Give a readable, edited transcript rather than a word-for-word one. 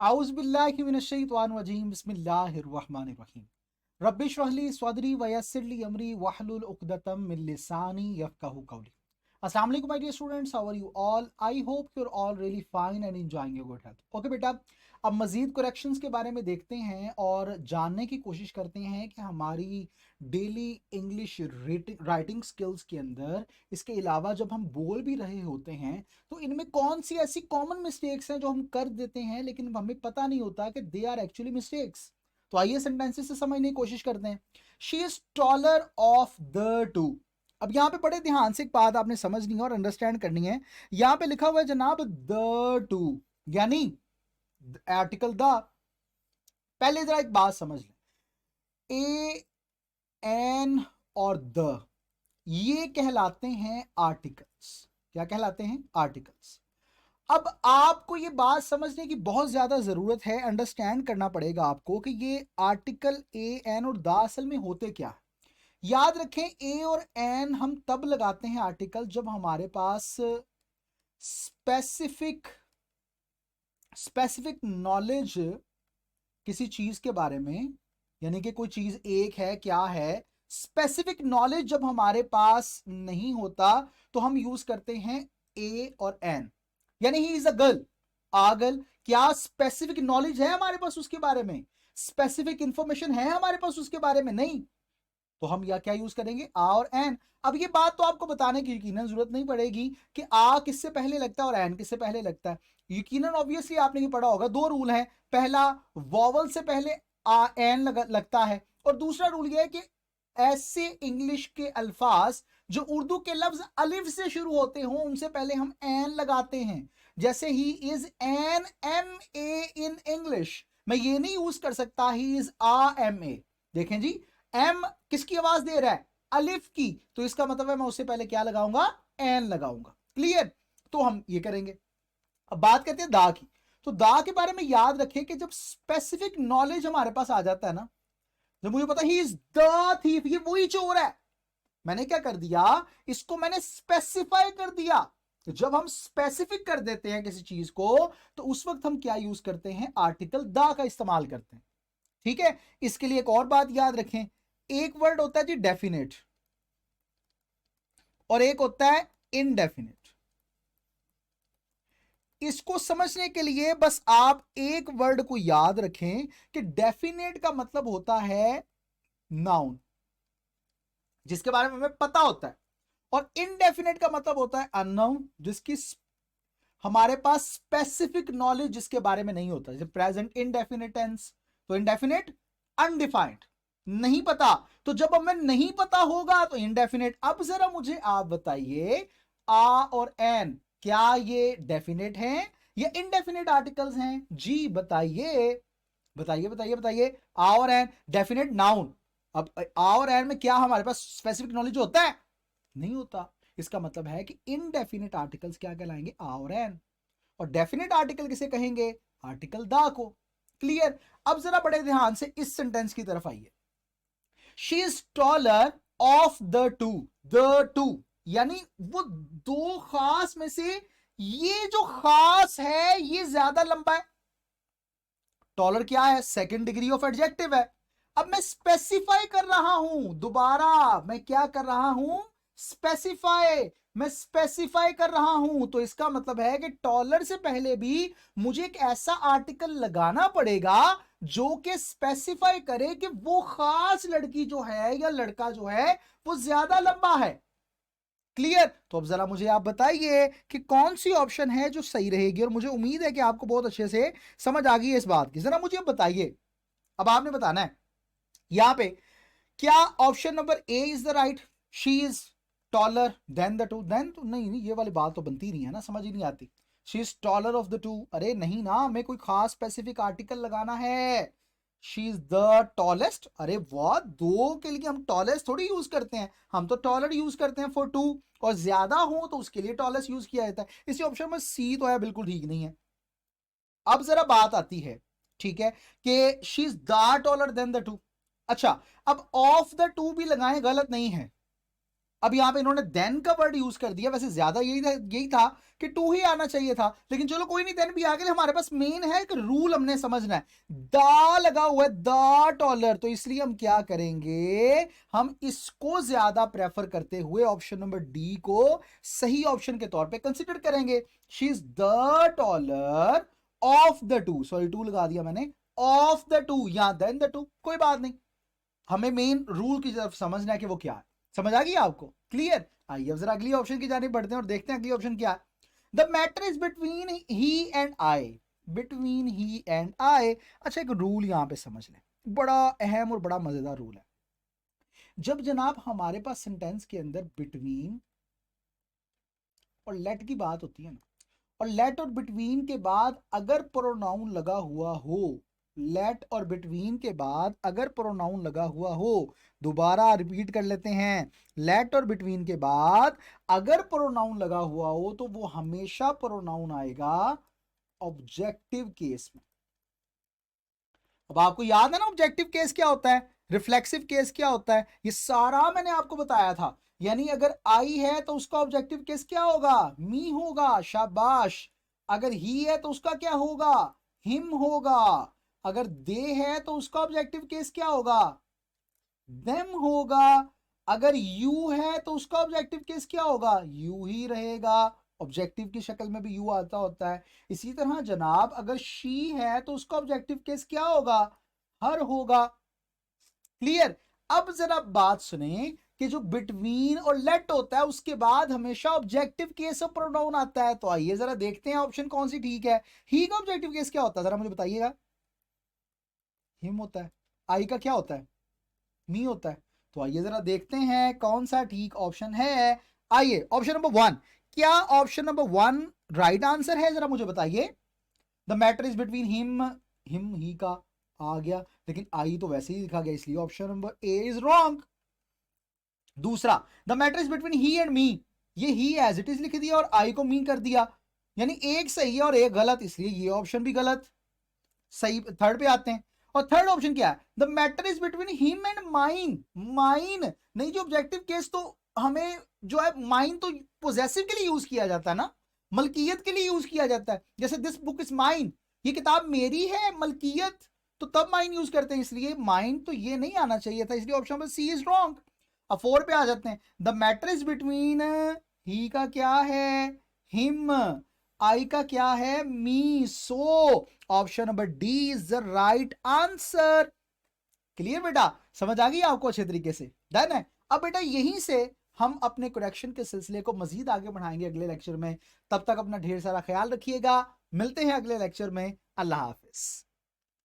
औज़ु बिल्लाहि मिनश्शैतानिर्रजीम बिस्मिल्लाहिर्रहमानिर्रहीम रब्बि इश्रह ली सदरी व यस्सिर ली अमरी वहलुल उक़दतम मिन लिसानी यफ़क़हू क़ौली। अस्सलाम वालेकुम my dear students, how are you all? I hope you are all really fine and enjoying your good health. Okay बेटा, अब मजीद करेक्शंस के बारे में देखते हैं और जानने की कोशिश करते हैं कि हमारी डेली इंग्लिश राइटिंग स्किल्स के अंदर इसके अलावा जब हम बोल भी रहे होते हैं तो इनमें कौन सी ऐसी कॉमन मिस्टेक्स हैं जो हम कर देते हैं लेकिन हमें पता नहीं होता कि दे आर एक्चुअली मिस्टेक्स। तो आइए सेंटेंसेस से समझने की कोशिश करते हैं। She is taller of the to. अब यहां पे बड़े ध्यान से एक बात आपने समझनी है और अंडरस्टैंड करनी है। यहां पे लिखा हुआ है जनाब द टू, यानी आर्टिकल द। पहले जरा एक बात समझ लें, ए एन और द ये कहलाते हैं आर्टिकल्स। क्या कहलाते हैं? आर्टिकल्स। अब आपको ये बात समझने की बहुत ज्यादा जरूरत है, अंडरस्टैंड करना पड़ेगा आपको कि ये आर्टिकल ए एन और द असल में होते क्या है। याद रखें, ए और एन हम तब लगाते हैं आर्टिकल जब हमारे पास स्पेसिफिक स्पेसिफिक नॉलेज किसी चीज के बारे में, यानी कि कोई चीज एक है क्या है, स्पेसिफिक नॉलेज जब हमारे पास नहीं होता तो हम यूज करते हैं ए और एन। यानी he is a girl, a girl. क्या स्पेसिफिक नॉलेज है हमारे पास उसके बारे में? स्पेसिफिक इंफॉर्मेशन है हमारे पास उसके बारे में? नहीं। तो हम या क्या यूज करेंगे? आ और एन। अब ये बात तो आपको बताने की यकीनन जरूरत नहीं पड़ेगी कि आ किससे पहले लगता है और एन किससे पहले लगता है। यकीनन ऑब्वियसली आपने ये पढ़ा होगा, दो रूल हैं। पहला, वॉवल से पहले आ एन लगता है, और दूसरा रूल ये है कि ऐसे इंग्लिश के अल्फाज जो उर्दू के लफ्ज अलिफ से शुरू होते हों उनसे पहले हम एन लगाते हैं। जैसे he is an M A in English, मैं ये नहीं यूज कर सकता he is uh M A. देखें जी, एम किसकी आवाज दे रहा है? अलिफ की। तो इसका मतलब है मैं उससे पहले क्या लगाऊंगा? एन लगाऊंगा। क्लियर? तो हम ये करेंगे। अब बात करते हैं दा की। तो दा के बारे में याद रखें कि जब स्पेसिफिक नॉलेज हमारे पास आ जाता है ना, जब मुझे पता ही इज द थीफ, ये वही चोर है, मैंने क्या कर दिया? इसको मैंने स्पेसिफाई कर दिया। तो जब हम स्पेसिफिक कर देते हैं किसी चीज को तो उस वक्त हम क्या यूज करते हैं? आर्टिकल दा का इस्तेमाल करते हैं। ठीक है? इसके लिए एक और बात याद रखें, एक वर्ड होता है जी डेफिनेट और एक होता है इनडेफिनेट। इसको समझने के लिए बस आप एक वर्ड को याद रखें कि डेफिनेट का मतलब होता है नाउन, जिसके बारे में हमें पता होता है, और इनडेफिनेट का मतलब होता है अननाउन, जिसकी हमारे पास स्पेसिफिक नॉलेज जिसके बारे में नहीं होता। जैसे प्रेजेंट इंडेफिनेट टेंस, तो इंडेफिनेट अनडिफाइंड, नहीं पता। तो जब हमें नहीं पता होगा तो इंडेफिनेट। अब जरा मुझे आप बताइए, आ और एन क्या ये डेफिनेट हैं या इनडेफिनेट आर्टिकल्स हैं? जी बताइए, बताइए बताइए बताइए। आ और एन डेफिनेट नाउन। अब आ और एन में क्या हमारे पास स्पेसिफिक नॉलेज होता है? नहीं होता। इसका मतलब है कि इनडेफिनेट आर्टिकल्स क्या कहलाएंगे? आ और एन। और डेफिनेट आर्टिकल किसे कहेंगे? आर्टिकल दा को। क्लियर? अब जरा बड़े ध्यान से इस सेंटेंस की तरफ आइए। She is taller of the to. The two यानी वो दो खास में से ये जो खास है ये ज्यादा लंबा है। टॉलर क्या है? सेकंड डिग्री ऑफ एडजेक्टिव है। अब मैं स्पेसिफाई कर रहा हूं, दोबारा मैं क्या कर रहा हूं? स्पेसिफाई। मैं स्पेसिफाई कर रहा हूं, तो इसका मतलब है कि टॉलर से पहले भी मुझे एक ऐसा आर्टिकल लगाना पड़ेगा जो कि स्पेसिफाई करे कि वो खास लड़की जो है या लड़का जो है वो ज्यादा लंबा है। क्लियर? तो अब जरा मुझे आप बताइए कि कौन सी ऑप्शन है जो सही रहेगी, और मुझे उम्मीद है कि आपको बहुत अच्छे से समझ आ गई है इस बात की। जरा मुझे बताइए, अब आपने बताना है यहां पे क्या option number A is the right? She is taller than the two. Then तो नहीं, नहीं, ये वाली बात तो बनती नहीं है ना, समझ ही नहीं आती। She is taller of the to, अरे नहीं ना, हमें कोई खास स्पेसिफिक आर्टिकल लगाना है। शी इज द टॉलेस्ट, अरे वाह, दो के लिए हम टॉलेस्ट थोड़ी यूज करते हैं, हम तो टॉलर यूज करते हैं फॉर टू, और ज्यादा हो तो उसके लिए टॉलेस्ट यूज किया जाता है। इसी ऑप्शन में सी तो है बिल्कुल ठीक नहीं है। अब जरा बात आती है, ठीक है, कि she is the taller than the to. अच्छा, अब ऑफ द टू भी लगाएं, गलत नहीं है। अब यहां पे इन्होंने देन का वर्ड यूज कर दिया, वैसे ज्यादा यही था कि टू ही आना चाहिए था, लेकिन चलो कोई नहीं, देन भी आ गया। हमारे पास मेन है एक रूल हमने समझना है, द लगा हुआ है, द टॉलर, तो इसलिए हम क्या करेंगे, हम इसको ज्यादा प्रेफर करते हुए ऑप्शन नंबर डी को सही ऑप्शन के तौर पे कंसिडर करेंगे। She is the taller of the two, sorry two लगा दिया मैंने, ऑफ द टू या देन द टू, कोई बात नहीं, हमें मेन रूल की तरफ समझना है कि वो क्या है। समझ आ गई आपको? क्लियर? आइए अब जरा अगली ऑप्शन की जानिब बढ़ते हैं और देखते हैं अगली ऑप्शन क्या है। The matter is between he and I, between he and I. अच्छा एक रूल यहां पे समझ लें, बड़ा अहम और बड़ा मजेदार रूल है। जब जनाब हमारे पास सेंटेंस के अंदर बिटवीन और लेट की बात होती है ना, और लेट और बिटवीन के बाद अगर प्रोनाउन लगा हुआ हो, लेट और बिटवीन के बाद अगर प्रोनाउन लगा हुआ हो, दोबारा रिपीट कर लेते हैं, लेट और बिटवीन के बाद अगर प्रोनाउन लगा हुआ हो तो वो हमेशा प्रोनाउन आएगा ऑब्जेक्टिव केस में। अब आपको याद है ना ऑब्जेक्टिव केस क्या होता है, रिफ्लेक्सिव केस क्या होता है, ये सारा मैंने आपको बताया था। यानी अगर आई है तो उसका ऑब्जेक्टिव केस क्या होगा, मी होगा, शाबाश। अगर ही है तो उसका क्या होगा, हिम होगा। अगर दे है तो उसका ऑब्जेक्टिव केस क्या होगा, देम होगा। अगर यू है तो उसका ऑब्जेक्टिव केस क्या होगा, यू ही रहेगा। ऑब्जेक्टिव की शक्ल में भी यू आता होता है। इसी तरह जनाब अगर शी है तो उसका ऑब्जेक्टिव केस क्या होगा, हर होगा। क्लियर? अब जरा बात सुने कि जो बिटवीन और लेट होता है उसके बाद हमेशा ऑब्जेक्टिव केस ऑफ प्रोनाउन आता है। तो आइए जरा देखते हैं ऑप्शन कौन सी ठीक है। ही का ऑब्जेक्टिव केस क्या होता है, जरा मुझे बताइएगा। हिम होता है। आई का क्या होता है, मी होता है। तो आइए जरा देखते हैं कौन सा ठीक ऑप्शन है। आइए ऑप्शन नंबर वन, क्या option number one right answer है, जरा मुझे बताइए। The matter is between him, him he का आ गया, लेकिन आई तो वैसे ही लिखा गया, इसलिए option number A is wrong. दूसरा, the matter is between he and me, ये ही एज इट इज लिख दिया और आई को मी कर दिया, यानी एक सही है और एक गलत, इसलिए ये ऑप्शन भी गलत। सही थर्ड पे आते हैं, और थर्ड ऑप्शन क्या है, the matter is between him and mine, mine नहीं, जो ऑब्जेक्टिव केस तो हमें जो है माइन तो पोजेसिव के लिए यूज किया जाता है ना, मलकियत के लिए यूज किया जाता है। जैसे दिस बुक इज माइन, ये किताब मेरी है, मलकियत, तो तब माइन यूज करते हैं, इसलिए माइन तो ये नहीं आना चाहिए था, इसलिए option number C is wrong. अब फोर पे आ जाते हैं, the matter is between, he का क्या है, हिम, आई का क्या है, me, so option number D is the right answer. Clear बेटा? समझ आ गई आपको अच्छे तरीके से? डन है। अब बेटा यहीं से हम अपने करेक्शन के सिलसिले को मजीद आगे बढ़ाएंगे अगले लेक्चर में। तब तक अपना ढेर सारा ख्याल रखिएगा, मिलते हैं अगले लेक्चर में। अल्लाह हाफिज।